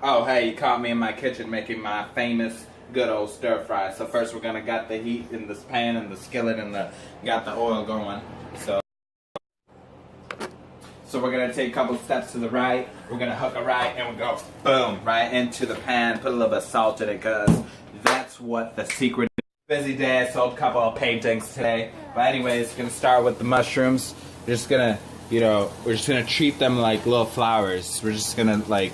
Oh, hey, you caught me in my kitchen making my famous good old stir fry. So first we're gonna got the heat in this pan and the skillet and got the oil going. So we're gonna take a couple steps to the right. We're gonna hook a right and we go boom right into the pan. Put a little bit of salt in it because that's what the secret is. Busy day. I sold a couple of paintings today. But anyways, gonna start with the mushrooms. We're just gonna, we're just gonna treat them like little flowers. We're just gonna like.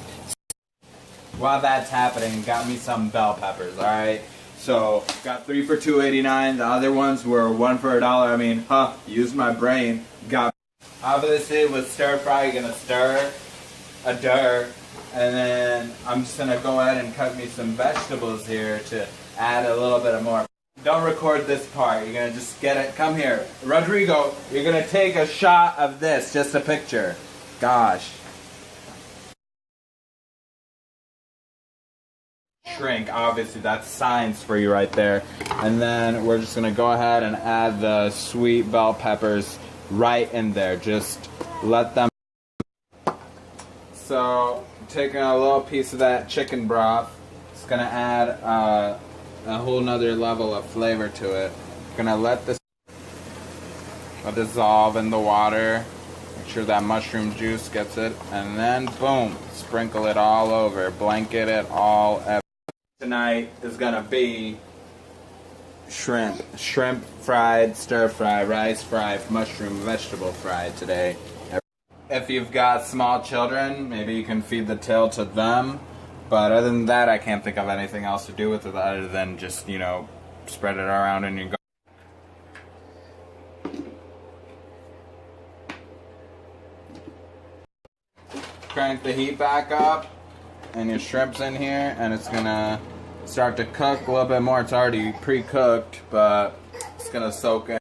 While that's happening, got me some bell peppers. All right. So got 3 for $2.89. The other ones were 1 for $1. I mean, use my brain. Got. Obviously, with stir fry, you're gonna stir a dirt, and then I'm just gonna go ahead and cut me some vegetables here to add a little bit of more. Don't record this part. You're gonna just get it. Come here, Rodrigo. You're gonna take a shot of this, just a picture. Gosh. Shrink, obviously that's science for you right there. And then we're just gonna go ahead and add the sweet bell peppers right in there. Just let them. So taking a little piece of that chicken broth, it's gonna add a whole nother level of flavor to it. Gonna let this dissolve in the water. Make sure that mushroom juice gets it, and then boom, sprinkle it all over, blanket it all. Tonight is gonna be shrimp fried, stir fry, rice fried, mushroom, vegetable fried today. If you've got small children, maybe you can feed the tail to them. But other than that, I can't think of anything else to do with it other than just, spread it around in your crank the heat back up, and your shrimp's in here, and it's gonna start to cook a little bit more. It's already pre-cooked, but it's gonna soak in.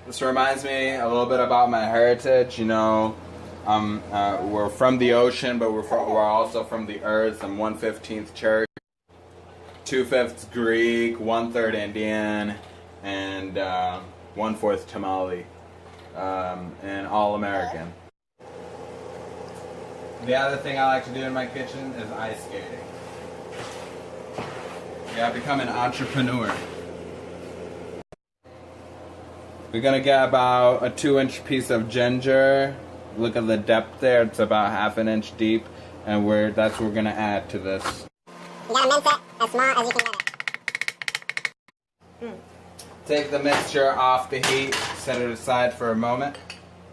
This reminds me a little bit about my heritage. We're from the ocean, but we're also from the earth. I'm 1/15 church, 2/5 Greek, 1/3 Indian, and 1/4 Tamale, and all American. The other thing I like to do in my kitchen is ice skating. Yeah, become an entrepreneur. We're gonna get about a 2-inch piece of ginger. Look at the depth there; it's about 1/2 inch deep, and that's what we're gonna add to this. You gotta mince it as small as you can get it. Take the mixture off the heat, set it aside for a moment,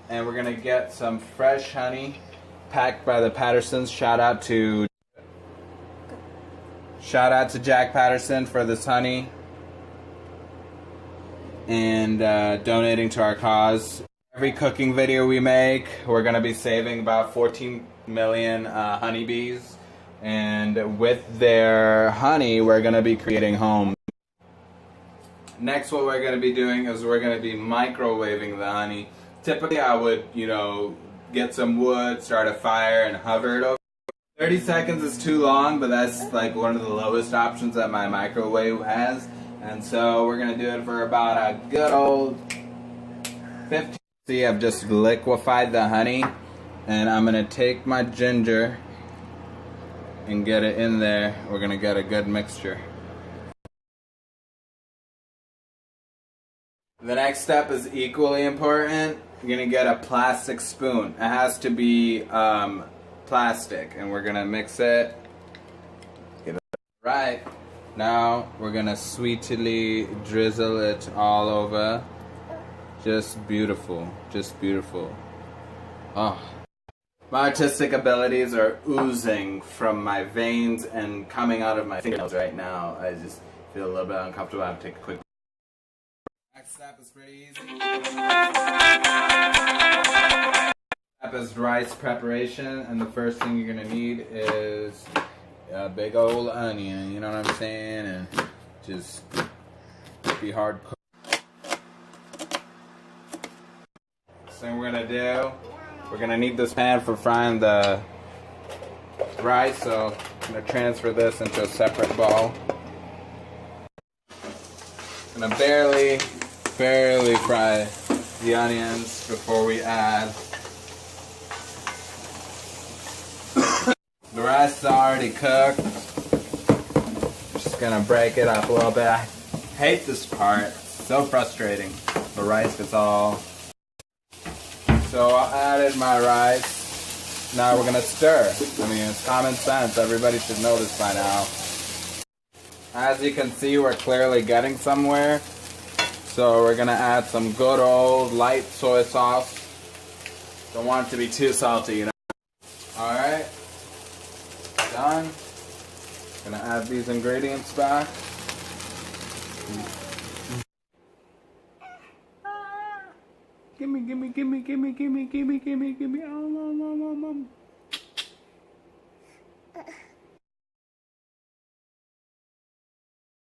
and we're gonna get some fresh honey packed by the Pattersons. Shout out to Jack Patterson for this honey and donating to our cause. Every cooking video we make, we're going to be saving about 14 million honeybees, and with their honey we're going to be creating homes. Next, what we're going to be doing is we're going to be microwaving the honey. Typically I would get some wood, start a fire, and hover it over. 30 seconds is too long, but that's like one of the lowest options that my microwave has. And so we're going to do it for about a good old 15. See, I've just liquefied the honey, and I'm going to take my ginger and get it in there. We're going to get a good mixture. The next step is equally important. You're going to get a plastic spoon. It has to be plastic, and we're going to mix it. Get it right. Now we're going to sweetly drizzle it all over. Just beautiful. Just beautiful. Oh. My artistic abilities are oozing from my veins and coming out of my fingernails right now. I just feel a little bit uncomfortable. I have to take a quick. Next step is pretty easy. Step is rice preparation, and the first thing you're gonna need is a big old onion. You know what I'm saying? And just be hard cooked. Next thing we're gonna do, we're gonna need this pan for frying the rice. So I'm gonna transfer this into a separate bowl. Gonna barely fry the onions before we add the rice. rice is already cooked. Just gonna break it up a little bit. I hate this part. It's so frustrating. The rice is all. So I added my rice. Now we're gonna stir. I mean, it's common sense. Everybody should know this by now. As you can see, we're clearly getting somewhere. So we're gonna add some good old light soy sauce. Don't want it to be too salty, you know. Alright. Done. Gonna add these ingredients back. Gimme.